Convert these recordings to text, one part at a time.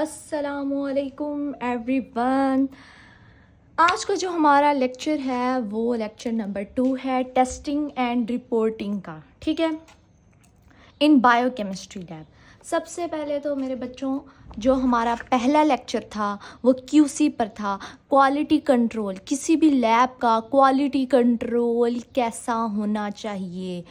अस्सलामुअलैकुम एवरीवन। आज का जो हमारा लेक्चर है वो लेक्चर नंबर 2 है टेस्टिंग एंड रिपोर्टिंग का। ठीक है, इन बायोकेमिस्ट्री लैब। सबसे पहले तो मेरे बच्चों जो हमारा पहला लेक्चर था वो क्यूसी पर था, क्वालिटी कंट्रोल। किसी भी लैब का क्वालिटी कंट्रोल कैसा होना चाहिए,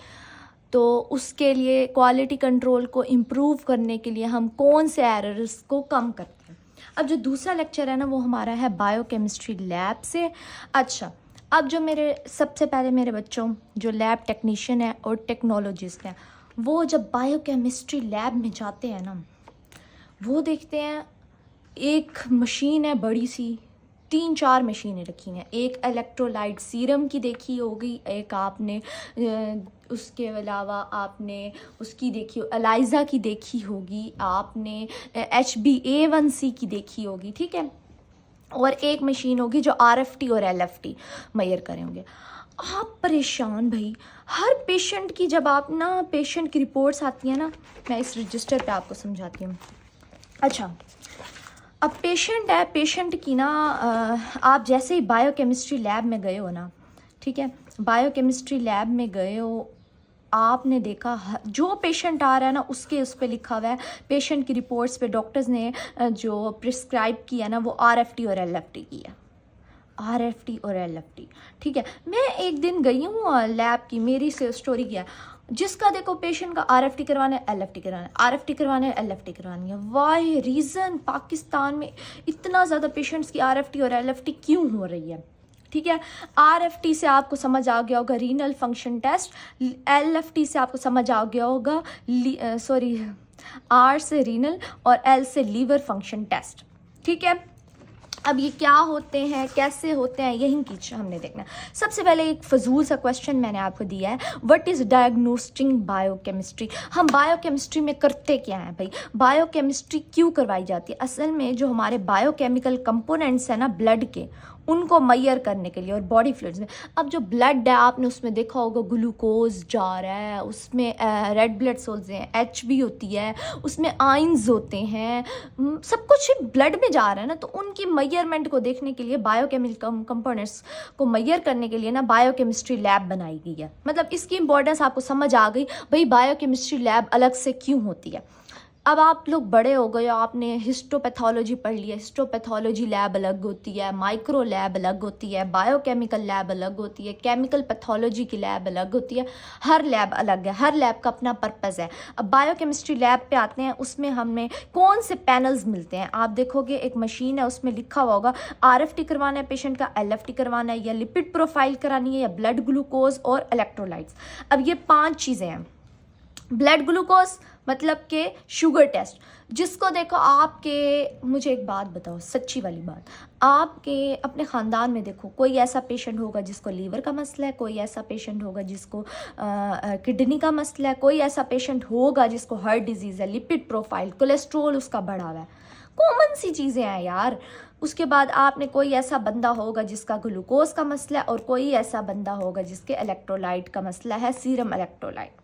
तो उसके लिए क्वालिटी कंट्रोल को इम्प्रूव करने के लिए हम कौन से एरर्स को कम करते हैं। अब जो दूसरा लेक्चर है ना वो हमारा है बायोकेमिस्ट्री लैब से। अच्छा, अब जो मेरे सबसे पहले मेरे बच्चों जो लैब टेक्नीशियन है और टेक्नोलॉजिस्ट हैं वो जब बायोकेमिस्ट्री लैब में जाते हैं ना वो देखते हैं एक मशीन है बड़ी सी, 3-4 मशीनें रखी हैं। एक इलेक्ट्रोलाइट सीरम की देखी होगी, एक आपने उसके अलावा आपने उसकी देखी एलाइजा की देखी होगी, आपने HbA1c की देखी होगी। ठीक है, और एक मशीन होगी जो RFT और LFT मेजर करे होंगे। आप परेशान भाई, हर पेशेंट की जब आप ना पेशेंट की रिपोर्ट्स आती हैं ना, मैं इस रजिस्टर पे आपको समझाती हूँ। अच्छा, अब पेशेंट है, पेशेंट की ना आप जैसे ही बायोकेमिस्ट्री लैब में गए हो ना, ठीक है, बायोकेमिस्ट्री लैब में गए हो, आपने देखा जो पेशेंट आ रहा है ना उसके उस पर लिखा हुआ है, पेशेंट की रिपोर्ट्स पे डॉक्टर्स ने जो प्रिस्क्राइब किया ना वो RFT और LFT की है। RFT और LFT, ठीक है। मैं एक दिन गई हूँ लैब की, मेरी से स्टोरी किया, जिसका देखो पेशेंट का RFT करवाना है, LFT करवाना है, RFT करवाना है, LFT करवानी है। वाई रीज़न पाकिस्तान में इतना ज़्यादा पेशेंट्स की RFT और LFT क्यों हो रही है? ठीक है, RFT से आपको समझ आ गया होगा रीनल फंक्शन टेस्ट, LFT से आपको समझ आ गया होगा R से रीनल और L से लीवर फंक्शन टेस्ट। ठीक है, अब ये क्या होते हैं, कैसे होते हैं, यही की हमने देखना है। सबसे पहले एक फजूल सा क्वेश्चन मैंने आपको दिया है, व्हाट इज़ डायग्नोस्टिक बायोकेमिस्ट्री। हम बायोकेमिस्ट्री में करते क्या हैं भाई, बायोकेमिस्ट्री क्यों करवाई जाती है? असल में जो हमारे बायोकेमिकल कंपोनेंट्स हैं ना ब्लड के, उनको मैयर करने के लिए और बॉडी फ्लूइड्स में। अब जो ब्लड है आपने उसमें देखा होगा ग्लूकोज जा रहा है, उसमें रेड ब्लड सेल्स हैं, HB होती है, उसमें आइंस होते हैं, सब कुछ ब्लड में जा रहा है ना, तो उनकी मैयरमेंट को देखने के लिए बायोकेमिकल कंपोनेंट्स को मैयर करने के लिए ना बायोकेमिस्ट्री लैब बनाई गई है। मतलब इसकी इंपॉर्टेंस आपको समझ आ गई भाई, बायोकेमिस्ट्री लैब अलग से क्यों होती है। अब आप लोग बड़े हो गए, आपने हिस्टोपैथोलॉजी पढ़ लिया, हिस्टोपैथोलॉजी लैब अलग होती है, माइक्रो लैब अलग होती है, बायोकेमिकल लैब अलग होती है, केमिकल पैथोलॉजी की लैब अलग होती है। हर लैब अलग है, हर लैब का अपना पर्पज़ है। अब बायोकेमिस्ट्री लैब पे आते हैं, उसमें हमें कौन से पैनल्स मिलते हैं। आप देखोगे एक मशीन है, उसमें लिखा हुआ होगा RFT करवाना है पेशेंट का, LFT करवाना है, या लिपिड प्रोफाइल करानी है, या ब्लड ग्लूकोज और इलेक्ट्रोलाइट्स। अब ये 5 चीज़ें हैं। ब्लड ग्लूकोज मतलब के शुगर टेस्ट, जिसको देखो आपके, मुझे एक बात बताओ, सच्ची वाली बात, आपके अपने ख़ानदान में देखो कोई ऐसा पेशेंट होगा जिसको लीवर का मसला है, कोई ऐसा पेशेंट होगा जिसको किडनी का मसला है, कोई ऐसा पेशेंट होगा जिसको हार्ट डिजीज़ है, लिपिड प्रोफाइल, कोलेस्ट्रोल उसका बढ़ा हुआ है। कॉमन सी चीज़ें हैं यार। उसके बाद आपने कोई ऐसा बंदा होगा जिसका ग्लूकोज का मसला है, और कोई ऐसा बंदा होगा जिसके इलेक्ट्रोलाइट का मसला है, सीरम इलेक्ट्रोलाइट।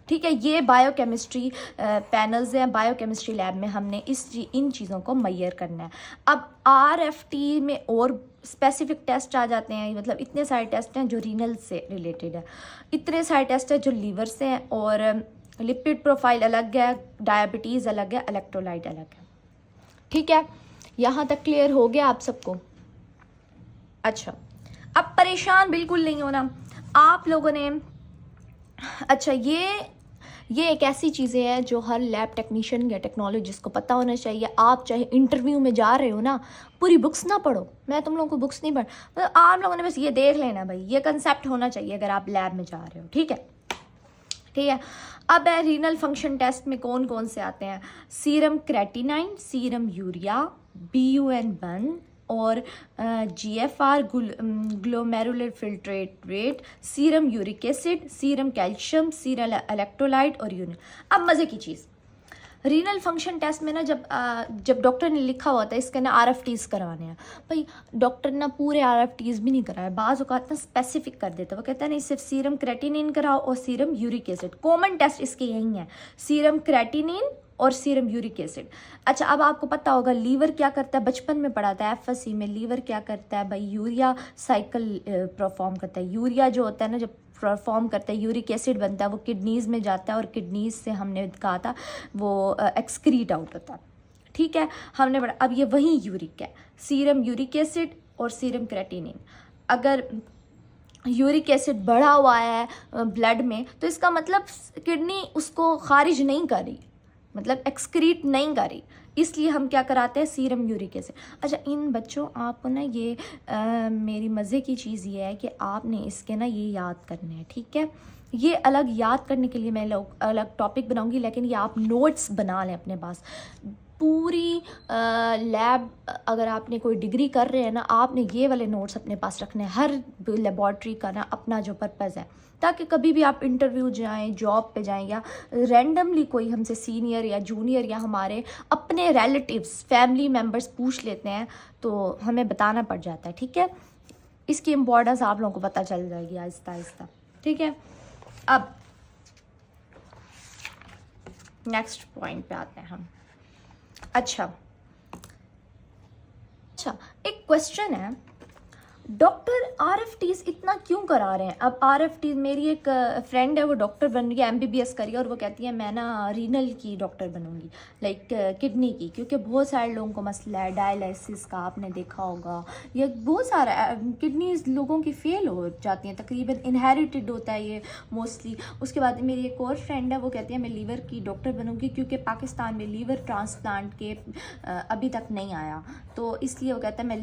ठीक है, ये बायोकेमिस्ट्री पैनल्स हैं। बायोकेमिस्ट्री लैब में हमने इन चीज़ों को मैयर करना है। अब RFT में और स्पेसिफिक टेस्ट आ जाते हैं, मतलब इतने सारे टेस्ट हैं जो रीनल से रिलेटेड है, इतने सारे टेस्ट हैं जो लीवर से हैं, और लिपिड प्रोफाइल अलग है, डायबिटीज़ अलग है, इलेक्ट्रोलाइट अलग है। ठीक है, यहाँ तक क्लियर हो गया आप सबको? अच्छा, अब परेशान बिल्कुल नहीं होना आप लोगों ने। अच्छा, ये एक ऐसी चीज़ें हैं जो हर लैब टेक्नीशियन या टेक्नोलॉजिस्ट को पता होना चाहिए। आप चाहे इंटरव्यू में जा रहे हो ना, पूरी बुक्स ना पढ़ो, मैं तुम लोगों को बुक्स नहीं पढ़, मतलब आप लोगों ने बस ये देख लेना भाई, ये कंसेप्ट होना चाहिए अगर आप लैब में जा रहे हो। ठीक है, ठीक है। अब है रीनल फंक्शन टेस्ट में कौन कौन से आते हैं, serum creatinine, serum urea, BUN1 और GFR glomerular filtrate rate, serum uric acid, serum calcium, serum electrolyte और यूरिन। अब मज़े की चीज़, रीनल फंक्शन टेस्ट में ना जब डॉक्टर ने लिखा हुआ था इसके ना RFTs करवाने हैं, भाई डॉक्टर ना पूरे RFTs भी नहीं कराए, बाज़ औक़ात ना स्पेसिफिक कर देता है। वो कहता है नहीं, सिर्फ सीरम क्रेटिनिन कराओ और serum uric acid. Common test इसके यही हैं, सीरम क्रेटिनिन और सीरम यूरिक एसिड। अच्छा, अब आपको पता होगा लीवर क्या करता है, बचपन में पढ़ा था एफएससी में, लीवर क्या करता है भाई, यूरिया साइकिल परफॉर्म करता है। यूरिया जो होता है ना, जब परफॉर्म करता है, यूरिक एसिड बनता है, वो किडनीज़ में जाता है और किडनीज़ से हमने कहा था वो एक्सक्रीट आउट होता है। ठीक है, हमने पढ़ा। अब ये वही यूरिक है, सीरम यूरिक एसिड और सीरम क्रेटिनिन। अगर यूरिक एसिड बढ़ा हुआ है ब्लड में, तो इसका मतलब किडनी उसको खारिज नहीं कर रही, मतलब एक्सक्रीट नहीं कर रही, इसलिए हम क्या कराते हैं, सीरम यूरिक एसिड। अच्छा, इन बच्चों आपको ना ये मेरी मज़े की चीज़ ये है कि आपने इसके ना ये याद करने हैं, ठीक है। ये अलग याद करने के लिए मैं अलग टॉपिक बनाऊंगी, लेकिन ये आप नोट्स बना लें अपने पास। पूरी लैब अगर आपने कोई डिग्री कर रहे हैं ना, आपने ये वाले नोट्स अपने पास रखने हैं, हर लेबॉर्ट्री का ना अपना जो पर्पज़ है, ताकि कभी भी आप इंटरव्यू जाएं, जॉब पे जाएं, या रैंडमली कोई हमसे सीनियर या जूनियर या हमारे अपने रिलेटिव्स फैमिली मेम्बर्स पूछ लेते हैं, तो हमें बताना पड़ जाता है, ठीक है। इसकी इम्पोर्टेंस आप लोगों को पता चल जाएगी आहिस्ता आहिस्ता, ठीक है। अब नेक्स्ट पॉइंट पे आते हैं हम। अच्छा, एक क्वेश्चन है, डॉक्टर आरएफटीज इतना क्यों करा रहे हैं। अब आरएफटीज, मेरी एक फ्रेंड है, वो डॉक्टर बन रही है, एमबीबीएस करी है, और वो कहती है मैं ना रीनल की डॉक्टर बनूंगी, लाइक किडनी की, क्योंकि बहुत सारे लोगों को मसला है डायलिसिस का, आपने देखा होगा, ये बहुत सारा किडनीज लोगों की फेल हो जाती हैं, तकरीबन इनहेरिटेड होता है ये मोस्टली। उसके बाद मेरी एक और फ्रेंड है, वो कहती है मैं लीवर की डॉक्टर बनूंगी, क्योंकि पाकिस्तान में लीवर ट्रांसप्लांट के अभी तक नहीं आया, तो इसलिए वो कहता है मैं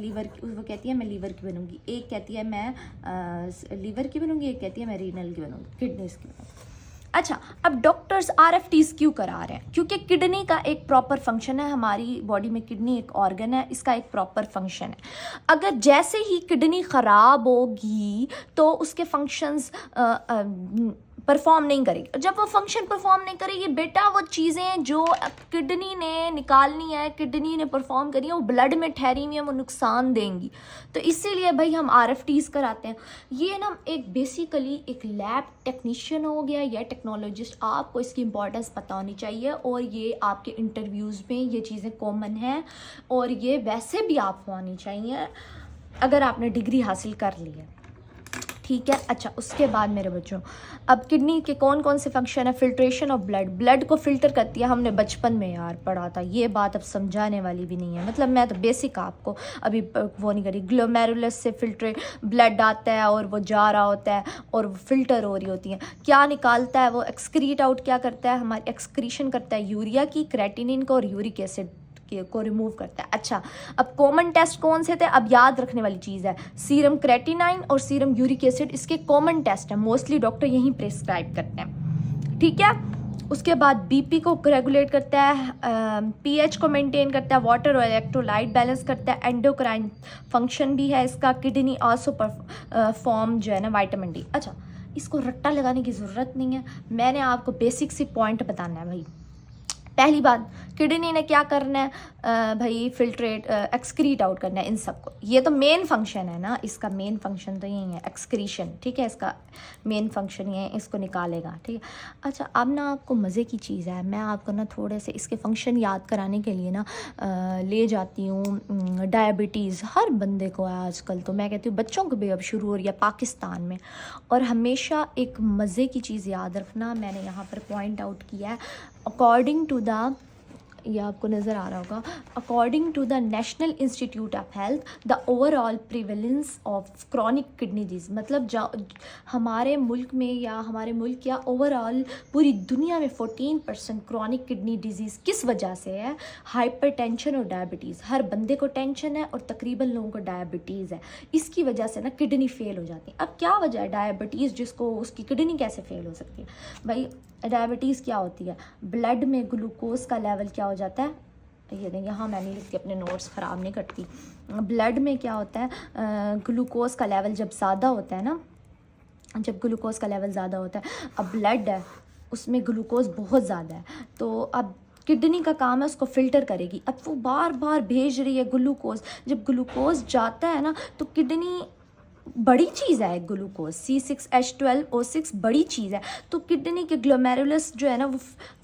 वो कहती है मैं लीवर की बनूंगी। एक कहती है मैं लीवर की बनूंगी, एक कहती है मैं रीनल की बनूंगी, किडनीज की बनूंगी। अच्छा, अब डॉक्टर्स आरएफटीज क्यों करा रहे हैं, क्योंकि किडनी का एक प्रॉपर फंक्शन है, हमारी बॉडी में किडनी एक ऑर्गन है, इसका एक प्रॉपर फंक्शन है। अगर जैसे ही किडनी ख़राब होगी तो उसके फंक्शंस परफॉर्म नहीं करेगी। जब वो फंक्शन परफॉर्म नहीं करेगी बेटा, वो चीज़ें जो किडनी ने निकालनी है, किडनी ने परफॉर्म करनी है, वो ब्लड में ठहरी हुई है, वो नुकसान देंगी। तो इसीलिए भाई हम आरएफटीज कराते हैं। ये ना एक बेसिकली एक लैब टेक्नीशियन हो गया या टेक्नोलॉजिस्ट, आपको इसकी इंपॉर्टेंस पता होनी चाहिए, और ये आपके इंटरव्यूज़ में ये चीज़ें कॉमन हैं, और ये वैसे भी आपको आनी चाहिए अगर आपने डिग्री हासिल कर ली है, ठीक है। अच्छा, उसके बाद मेरे बच्चों, अब किडनी के कौन कौन से फंक्शन है, फिल्ट्रेशन ऑफ ब्लड को फिल्टर करती है, हमने बचपन में यार पढ़ा था, ये बात अब समझाने वाली भी नहीं है, मतलब मैं तो बेसिक आपको अभी वो नहीं करी। ग्लोमेरुलस से फिल्ट्रेट ब्लड आता है और वो जा रहा होता है और वो फिल्टर हो रही होती है, क्या निकालता है वो, एक्सक्रीट आउट क्या करता है, हमारी एक्सक्रीशन करता है यूरिया की, क्रेटिनिन को और यूरिक एसिड को रिमूव करता है। अच्छा, अब कॉमन टेस्ट कौन से थे, अब याद रखने वाली चीज़ है, सीरम क्रेटिनाइन और सीरम यूरिक एसिड, इसके कॉमन टेस्ट है, मोस्टली डॉक्टर यही प्रिस्क्राइब करते हैं, ठीक है। उसके बाद बीपी को रेगुलेट करता है, पीएच को मेंटेन करता है, वाटर और इलेक्ट्रोलाइट बैलेंस करता है, एंडोक्राइन फंक्शन भी है इसका, किडनी आल्सो परफॉर्म जो है ना विटामिन डी। अच्छा, इसको रट्टा लगाने की ज़रूरत नहीं है, मैंने आपको बेसिक सी पॉइंट बताना है भाई। पहली बात, किडनी ने क्या करना है भाई, फिल्ट्रेट एक्सक्रीट आउट करना है इन सबको, ये तो मेन फंक्शन है ना, इसका मेन फंक्शन तो यही है एक्सक्रीशन, ठीक है, इसका मेन फंक्शन ये है, इसको निकालेगा, ठीक है। अच्छा, अब ना आपको मज़े की चीज़ है, मैं आपको ना थोड़े से इसके फंक्शन याद कराने के लिए ना ले जाती हूँ। डायबिटीज़ हर बंदे को है आजकल, तो मैं कहती हूँ बच्चों को भी अब शुरू हो रही है पाकिस्तान में, और हमेशा एक मज़े की चीज़ याद रखना, मैंने यहाँ पर पॉइंट आउट किया है, अकॉर्डिंग टू द, ये आपको नज़र आ रहा होगा, according to the national institute of health, the overall prevalence of chronic kidney disease, मतलब हमारे मुल्क में या हमारे मुल्क या ओवरऑल पूरी दुनिया में 14% क्रॉनिक किडनी डिजीज़ किस वजह से है, हाइपरटेंशन और डायबिटीज़, हर बंदे को टेंशन है और तकरीबन लोगों को डायबिटीज़ है, इसकी वजह से ना किडनी फेल हो जाती है। अब क्या वजह है डायबिटीज़, जिसको उसकी किडनी कैसे फेल हो सकती है भाई, डायबिटीज़ क्या होती है, ब्लड में ग्लूकोज का लेवल क्या हो जाता है, ये देखिए, यहाँ मैं नहीं लिखती, अपने नोट्स ख़राब नहीं करती, ब्लड में क्या होता है, ग्लूकोज का लेवल जब ज़्यादा होता है ना, जब ग्लूकोज का लेवल ज़्यादा होता है, अब ब्लड है उसमें ग्लूकोज बहुत ज़्यादा है, तो अब किडनी का काम है उसको फ़िल्टर करेगी, अब वो बार बार भेज रही है ग्लूकोज, जब ग्लूकोज जाता है ना तो किडनी बड़ी चीज़ है ग्लूकोज, C6H12O6 बड़ी चीज़ है। तो किडनी के ग्लोमेरुलस जो है ना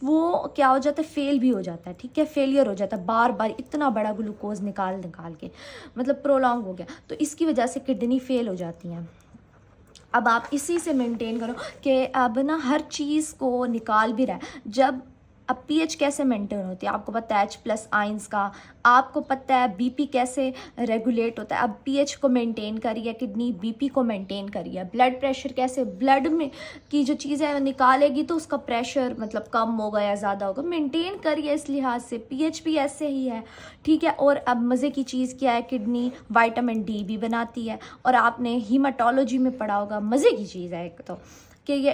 वो क्या हो जाता है, फेल भी हो जाता है, ठीक है, फेलियर हो जाता है बार बार, इतना बड़ा ग्लूकोज निकाल के, मतलब प्रोलॉन्ग हो गया, तो इसकी वजह से किडनी फेल हो जाती हैं। अब आप इसी से मेंटेन करो कि अब ना हर चीज़ को निकाल भी रहा है। जब अब पीएच कैसे मेंटेन होती है, आपको पता है H+ आइंस का, आपको पता है बीपी कैसे रेगुलेट होता है। अब पीएच को मेंटेन करी है किडनी, बीपी को मेंटेन करी है, ब्लड प्रेशर कैसे, ब्लड में की जो चीज़ें है निकालेगी तो उसका प्रेशर मतलब कम होगा या ज़्यादा होगा, मेंटेन करी है। इस लिहाज से पीएच भी ऐसे ही है, ठीक है। और अब मज़े की चीज़ क्या है, किडनी विटामिन डी भी बनाती है, और आपने हीमाटोलॉजी में पढ़ा होगा, मज़े की चीज़ है एक तो कि ये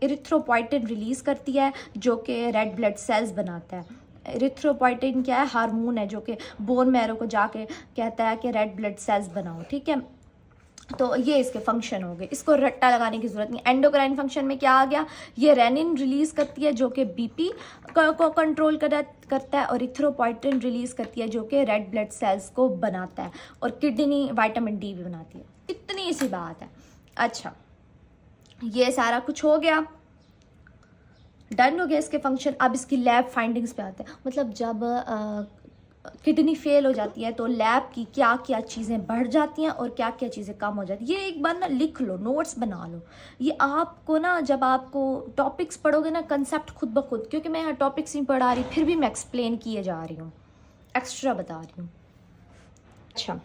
इरिथ्रोपोइटिन रिलीज़ करती है जो कि रेड ब्लड सेल्स बनाता है। इरिथ्रोपोइटिन क्या है, हार्मोन है जो कि बोन मैरो को जाके कहता है कि रेड ब्लड सेल्स बनाओ, ठीक है। तो ये इसके फंक्शन हो गए, इसको रट्टा लगाने की जरूरत नहीं। एंडोक्राइन फंक्शन में क्या आ गया, ये रेनिन रिलीज़ करती है जो कि बीपी को कंट्रोल करता है, और इरिथ्रोपोइटिन रिलीज़ करती है जो कि रेड ब्लड सेल्स को बनाता है, और किडनी विटामिन डी भी बनाती है। इतनी सी बात है। अच्छा, ये सारा कुछ हो गया, डन हो गया इसके फंक्शन। अब इसकी लैब फाइंडिंग्स पे आते हैं। मतलब जब किडनी फेल हो जाती है तो लैब की क्या क्या चीज़ें बढ़ जाती हैं और क्या क्या चीज़ें कम हो जाती हैं, ये एक बार ना लिख लो, नोट्स बना लो। ये आपको ना जब आपको टॉपिक्स पढ़ोगे ना, कंसेप्ट खुद ब खुद, क्योंकि मैं यहाँ टॉपिक्स नहीं पढ़ा रही, फिर भी मैं एक्सप्लेन किए जा रही हूँ, एक्स्ट्रा बता रही हूँ। अच्छा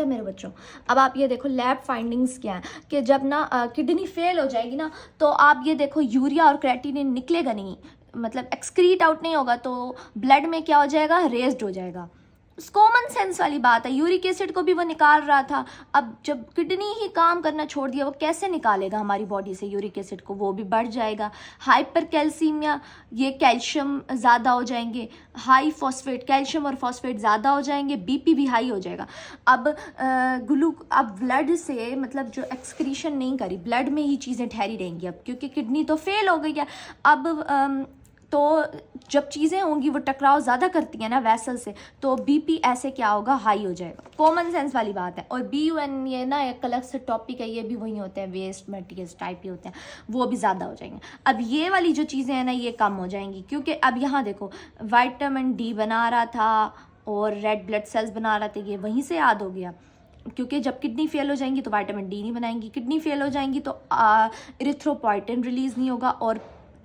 मेरे बच्चों, अब आप ये देखो लैब फाइंडिंग्स क्या है कि जब ना किडनी फेल हो जाएगी ना, तो आप ये देखो यूरिया और क्रेटिनिन निकलेगा नहीं, मतलब एक्सक्रीट आउट नहीं होगा, तो ब्लड में क्या हो जाएगा, रेज्ड हो जाएगा। कॉमन सेंस वाली बात है, यूरिक एसिड को भी वो निकाल रहा था, अब जब किडनी ही काम करना छोड़ दिया, वो कैसे निकालेगा हमारी बॉडी से यूरिक एसिड को, वो भी बढ़ जाएगा। हाइपर कैल्सीमिया, ये कैल्शियम ज़्यादा हो जाएंगे, हाई फॉस्फेट, कैल्शियम और फॉस्फेट ज़्यादा हो जाएंगे, बीपी भी हाई हो जाएगा। अब अब ब्लड से मतलब जो एक्सक्रीशन नहीं करी, ब्लड में ही चीज़ें ठहरी रहेंगी अब, क्योंकि किडनी तो फेल हो गई है। अब तो जब चीज़ें होंगी वो टकराव ज़्यादा करती हैं ना वेसल से, तो बीपी ऐसे क्या होगा, हाई हो जाएगा। कॉमन सेंस वाली बात है। और BUN ये ना एक अलग से टॉपिक है, ये भी वही होते हैं, वेस्ट मटेरियल्स टाइप ही होते हैं, वो भी ज़्यादा हो जाएंगे। अब ये वाली जो चीज़ें हैं ना ये कम हो जाएंगी, क्योंकि अब यहाँ देखो विटामिन डी बना रहा था और रेड ब्लड सेल्स बना रहा था, ये वहीं से याद हो गया। क्योंकि जब किडनी फेल हो जाएंगी तो विटामिन डी नहीं बनाएंगी, किडनी फेल हो जाएंगी तो इरिथ्रोपोइटिन रिलीज़ नहीं होगा और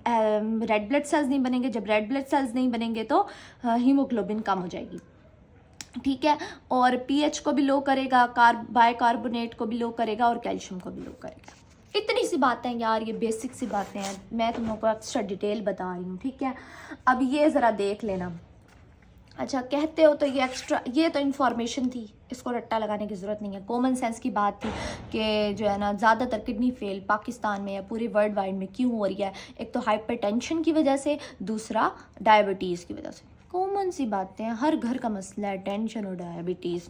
रेड ब्लड सेल्स नहीं बनेंगे। जब रेड ब्लड सेल्स नहीं बनेंगे तो हीमोग्लोबिन कम हो जाएगी, ठीक है। और पीएच को भी लो करेगा, बाइकार्बोनेट को भी लो करेगा और कैल्शियम को भी लो करेगा। इतनी सी बातें यार, ये बेसिक सी बातें हैं, मैं तुम लोगों को एक्स्ट्रा डिटेल बता रही हूँ, ठीक है। अब ये ज़रा देख लेना। अच्छा कहते हो तो ये एक्स्ट्रा, ये तो इन्फॉर्मेशन थी, इसको रट्टा लगाने की ज़रूरत नहीं है, कॉमन सेंस की बात थी कि जो है ना ज़्यादातर किडनी फेल पाकिस्तान में या पूरे वर्ल्ड वाइड में क्यों हो रही है। एक तो हाइपरटेंशन की वजह से, दूसरा डायबिटीज़ की वजह से। कॉमन सी बातें हैं, हर घर का मसला है, टेंशन और डायबिटीज़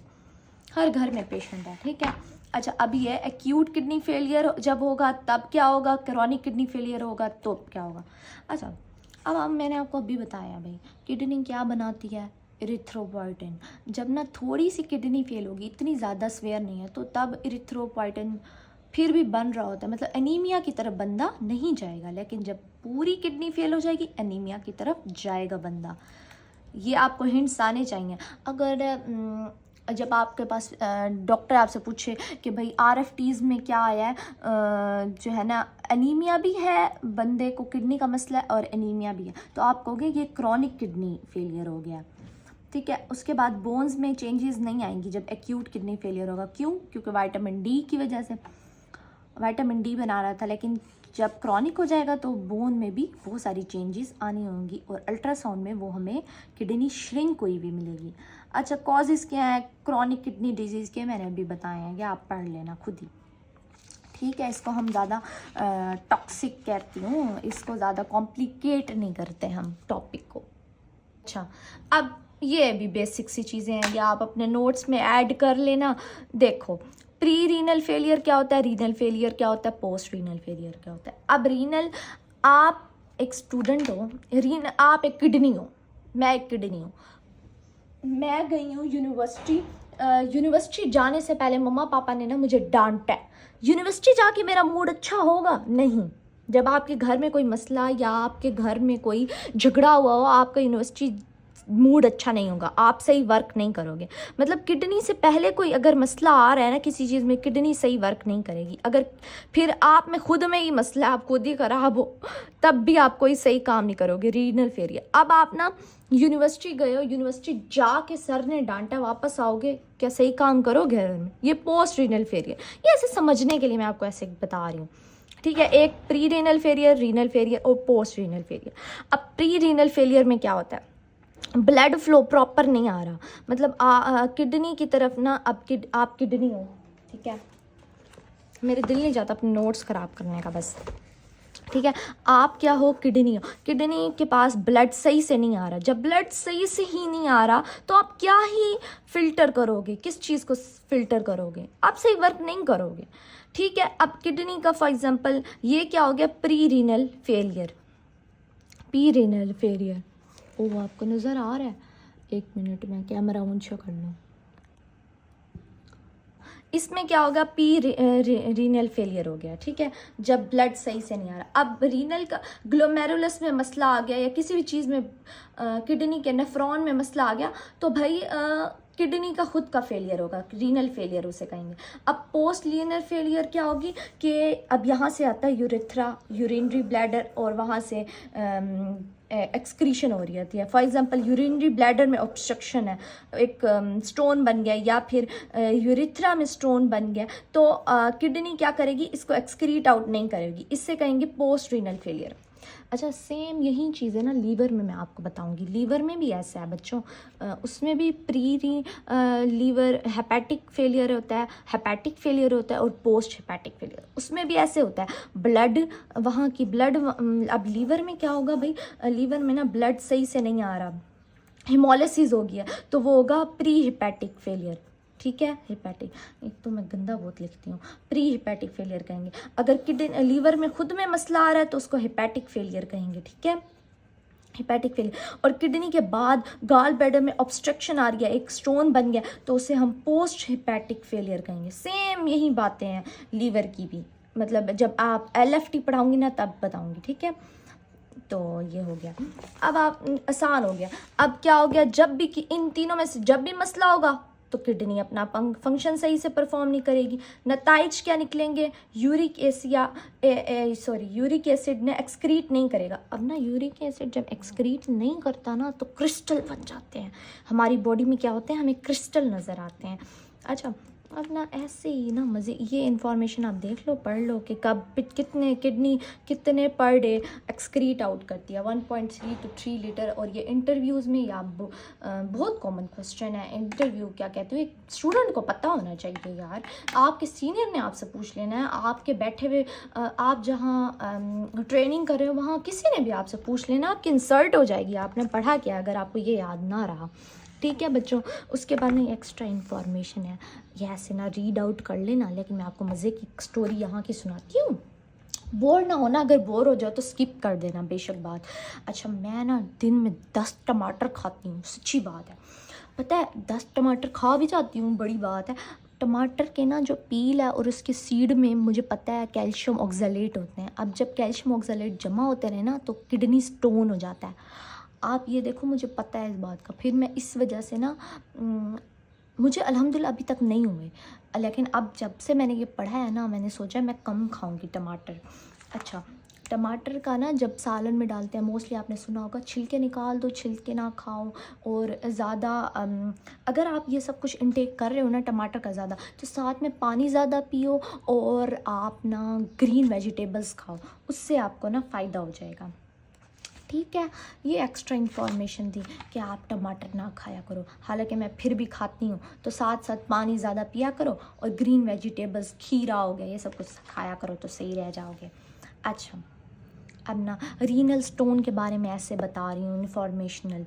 हर घर में पेशेंट है, ठीक है। अच्छा अब ये एक्यूट किडनी फेलियर जब होगा तब क्या होगा, क्रॉनिक किडनी फेलियर होगा तो क्या होगा। अच्छा अब मैंने आपको अभी बताया भाई किडनी क्या बनाती है, इरिथ्रोपोइटिन। जब ना थोड़ी सी किडनी फेल होगी, इतनी ज़्यादा स्वेयर नहीं है, तो तब इरिथ्रोपोइटिन फिर भी बन रहा होता है, मतलब एनीमिया की तरफ बंदा नहीं जाएगा। लेकिन जब पूरी किडनी फेल हो जाएगी एनीमिया की तरफ जाएगा बंदा। ये आपको हिंट्स आने चाहिए। अगर जब आपके पास डॉक्टर आपसे पूछे कि भाई RFTs में क्या आया है, जो है ना एनीमिया भी है, बंदे को किडनी का मसला है और एनीमिया भी है, तो आप कहोगे ये क्रॉनिक किडनी फेलियर हो गया, ठीक है। उसके बाद बोन्स में चेंजेस नहीं आएंगी जब एक्यूट किडनी फेलियर होगा। क्यों? क्योंकि विटामिन डी की वजह से, विटामिन डी बना रहा था। लेकिन जब क्रॉनिक हो जाएगा तो बोन में भी बहुत सारी चेंजेस आनी होंगी और अल्ट्रासाउंड में वो हमें किडनी श्रिंक हुई भी मिलेगी। अच्छा कॉजेज़ क्या है क्रॉनिक किडनी डिजीज़ के, मैंने अभी बताए हैं, या आप पढ़ लेना खुद ही, ठीक है। इसको हम ज़्यादा टॉक्सिक कहती हूँ, इसको ज़्यादा कॉम्प्लिकेट नहीं करते हम टॉपिक को। अच्छा अब ये भी बेसिक सी चीज़ें हैं, या आप अपने नोट्स में ऐड कर लेना। देखो प्री रीनल फेलियर क्या होता है, रीनल फेलियर क्या होता है, पोस्ट रीनल फेलियर क्या होता है। अब रीनल, आप एक स्टूडेंट हो, आप एक किडनी हो, मैं एक किडनी हूँ, मैं गई हूँ यूनिवर्सिटी यूनिवर्सिटी जाने से पहले मम्मा पापा ने ना मुझे डांटा है। यूनिवर्सिटी जाके मेरा मूड अच्छा होगा? नहीं। जब आपके घर में कोई मसला या आपके घर में कोई झगड़ा हुआ हो, आपका यूनिवर्सिटी मूड अच्छा नहीं होगा, आप सही वर्क नहीं करोगे। मतलब किडनी से पहले कोई अगर मसला आ रहा है ना किसी चीज़ में, किडनी सही वर्क नहीं करेगी। अगर फिर आप में खुद में ही मसला, आप खुद ही खराब हो, तब भी आप कोई सही काम नहीं करोगे। Renal failure. अब आप ना यूनिवर्सिटी गए हो, यूनिवर्सिटी जाके सर ने डांटा, वापस आओगे, क्या सही काम करोगे घर में? ये पोस्ट रीनल फेलियर। ये ऐसे समझने के लिए मैं आपको ऐसे बता रही हूँ, ठीक है। एक pre renal failure, renal failure और पोस्ट रीनल फेलियर। अब प्री रीनल फेलियर में क्या होता है, ब्लड फ्लो प्रॉपर नहीं आ रहा, मतलब किडनी की तरफ ना, अब आप किडनी हो, ठीक है, मेरे दिल नहीं चाहता अपने नोट्स ख़राब करने का बस, ठीक है। आप क्या हो, किडनी हो, किडनी के पास ब्लड सही से नहीं आ रहा। जब ब्लड सही से ही नहीं आ रहा तो आप क्या ही फिल्टर करोगे, किस चीज़ को फिल्टर करोगे? आप सही वर्क नहीं करोगे, ठीक है। अब किडनी का फॉर एग्जांपल ये क्या हो गया, pre renal failure. Pre renal failure, oh आपको नज़र आ रहा है? एक मिनट में कैमरा ऊंचा कर लूँ। इसमें क्या होगा, रीनल फेलियर हो गया, ठीक है, जब ब्लड सही से नहीं आ रहा। अब रीनल का ग्लोमेरुलस में मसला आ गया या किसी भी चीज़ में किडनी के नेफ्रॉन में मसला आ गया तो भाई किडनी का खुद का फेलियर होगा, रीनल फेलियर उसे कहेंगे। अब पोस्ट रीनल फेलियर क्या होगी कि अब यहाँ से आता है यूरेथ्रा, यूरिनरी ब्लैडर, और वहाँ से एक्सक्रीशन हो रही होती है। फॉर एग्जांपल यूरिनरी ब्लैडर में ऑब्स्ट्रक्शन है, एक स्टोन बन गया, या फिर यूरिथ्रा में स्टोन बन गया, तो किडनी क्या करेगी, इसको एक्सक्रीट आउट नहीं करेगी, इससे कहेंगे पोस्ट रीनल फेलियर। अच्छा, सेम यही चीज़ है ना लीवर में, मैं आपको बताऊंगी। लीवर में भी ऐसा है बच्चों, उसमें भी लीवर हेपेटिक फेलियर होता है, हेपेटिक फेलियर होता है, और पोस्ट हेपेटिक फेलियर, उसमें भी ऐसे होता है। ब्लड, वहाँ की ब्लड, अब लीवर में क्या होगा भाई, लीवर में ना ब्लड सही से नहीं आ रहा, हिमोलिसिस हो गया, तो वो होगा प्री हिपैटिक फेलियर, ठीक है। हिपैटिक, एक तो मैं गंदा बहुत लिखती हूँ, प्री हिपैटिक फेलियर कहेंगे। अगर किडनी लीवर में खुद में मसला आ रहा है तो उसको हिपैटिक फेलियर कहेंगे, ठीक है, हिपैटिक फेलियर। और किडनी के बाद गाल ब्लैडर में ऑब्स्ट्रक्शन आ रही है, एक स्टोन बन गया, तो उसे हम पोस्ट हिपैटिक फेलियर कहेंगे। सेम यही बातें हैं लीवर की भी, मतलब जब आप LFT पढ़ाऊंगी ना तब बताऊंगी, ठीक है। तो ये हो गया, अब आप आसान हो गया। अब क्या हो गया, जब भी इन तीनों में से जब भी मसला होगा तो किडनी अपना फंक्शन सही से परफॉर्म नहीं करेगी। नताइज क्या निकलेंगे, यूरिक एसिड ने एक्सक्रीट नहीं करेगा। अब ना यूरिक एसिड जब एक्सक्रीट नहीं करता ना तो क्रिस्टल बन जाते हैं हमारी बॉडी में, क्या होते हैं, हमें क्रिस्टल नज़र आते हैं। अच्छा, अब ना ऐसे ही ना मज़े, ये इन्फॉर्मेशन आप देख लो, पढ़ लो कि कब कितने किडनी कितने पर डे एक्सक्रीट आउट करती है, 1.3 to 3 लीटर। और ये इंटरव्यूज़ में या बहुत कॉमन क्वेश्चन है, इंटरव्यू क्या कहते हो, एक स्टूडेंट को पता होना चाहिए यार। आपके सीनियर ने आपसे पूछ लेना है, आपके बैठे हुए आप जहाँ ट्रेनिंग कर रहे हो वहाँ किसी ने भी आपसे पूछ लेना, आपकी इंसल्ट हो जाएगी, आपने पढ़ा क्या अगर आपको ये याद ना रहा, ठीक है बच्चों। उसके बाद में एक्स्ट्रा इन्फॉर्मेशन है, ये ऐसे ना रीड आउट कर लेना, लेकिन मैं आपको मज़े की स्टोरी यहाँ की सुनाती हूँ, बोर ना होना, अगर बोर हो जाओ तो स्किप कर देना बेशक बात। अच्छा, मैं ना दिन में 10 टमाटर खाती हूँ, सच्ची बात है, पता है 10 टमाटर खा भी जाती हूँ, बड़ी बात है। टमाटर के ना जो पील है और उसके सीड में मुझे पता है कैल्शियम ऑक्सलेट होते हैं। अब जब कैल्शियम ऑक्सलेट जमा होते रहे ना तो किडनी स्टोन हो जाता है। आप ये देखो, मुझे पता है इस बात का, फिर मैं इस वजह से ना मुझे अल्हम्दुलिल्लाह अभी तक नहीं हुए, लेकिन अब जब से मैंने ये पढ़ा है ना मैंने सोचा मैं कम खाऊंगी टमाटर। अच्छा, टमाटर का ना जब सालन में डालते हैं, मोस्टली आपने सुना होगा, छिलके निकाल दो, छिलके ना खाओ। और ज़्यादा अगर आप ये सब कुछ इनटेक कर रहे हो ना टमाटर का ज़्यादा, तो साथ में पानी ज़्यादा पियो और आप ना ग्रीन वेजिटेबल्स खाओ, उससे आपको ना फ़ायदा हो जाएगा, ठीक है। ये एक्स्ट्रा इन्फॉर्मेशन थी कि आप टमाटर ना खाया करो, हालांकि मैं फिर भी खाती हूँ, तो साथ साथ पानी ज़्यादा पिया करो और ग्रीन वेजिटेबल्स, खीरा हो गया, ये सब कुछ खाया करो तो सही रह जाओगे। अच्छा, अब ना रीनल स्टोन के बारे में ऐसे बता रही हूँ, इन्फॉर्मेशनल।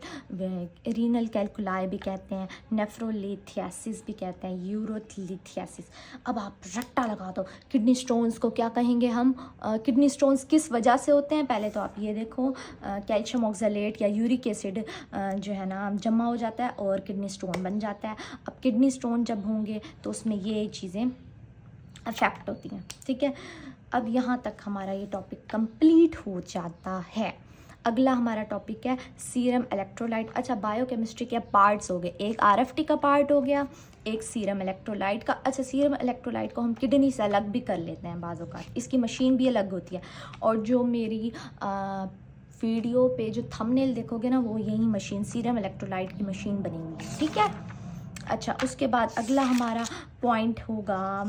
रीनल कैल्कुलाई भी कहते हैं, नेफ्रोलिथियासिस भी कहते हैं, यूरोलिथियासिस। अब आप रट्टा लगा दो, किडनी स्टोन्स को क्या कहेंगे हम? किडनी स्टोन्स किस वजह से होते हैं? पहले तो आप ये देखो, कैल्शियम ऑक्सलेट या यूरिक एसिड जो है ना जमा हो जाता है और किडनी स्टोन बन जाता है। अब किडनी स्टोन जब होंगे तो उसमें ये चीज़ें अफेक्ट होती हैं, ठीक है। अब यहाँ तक हमारा ये टॉपिक कंप्लीट हो जाता है। अगला हमारा टॉपिक है सीरम इलेक्ट्रोलाइट। अच्छा, बायोकेमिस्ट्री के पार्ट्स हो गए, एक आरएफटी का पार्ट हो गया, एक सीरम इलेक्ट्रोलाइट का। अच्छा, सीरम इलेक्ट्रोलाइट को हम किडनी से अलग भी कर लेते हैं बाज़ों का, इसकी मशीन भी अलग होती है। और जो मेरी वीडियो पे जो थंबनेल देखोगे ना, वो यही मशीन सीरम इलेक्ट्रोलाइट की मशीन बनी हुई है, ठीक है। अच्छा, उसके बाद अगला हमारा पॉइंट होगा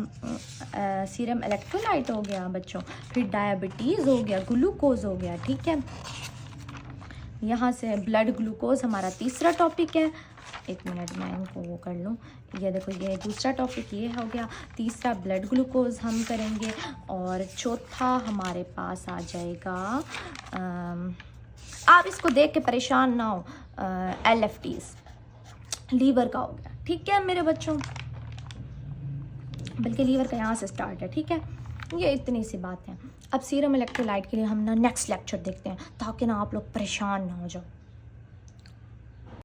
सीरम इलेक्ट्रोलाइट हो गया बच्चों, फिर डायबिटीज़ हो गया, ग्लूकोज हो गया, ठीक है। यहाँ से ब्लड ग्लूकोज हमारा तीसरा टॉपिक है। एक मिनट मैं इनको वो कर लूँ, ये देखो ये दूसरा टॉपिक ये हो गया। तीसरा ब्लड ग्लूकोज हम करेंगे और चौथा हमारे पास आ जाएगा, आप इसको देख के परेशान ना हो, LFTs, लीवर का हो गया, ठीक है मेरे बच्चों। बल्कि लीवर का यहाँ से स्टार्ट है, ठीक है। ये इतनी सी बात है। अब सीरम इलेक्ट्रोलाइट के लिए हम ना नेक्स्ट लेक्चर देखते हैं, ताकि ना आप लोग परेशान ना हो जाओ।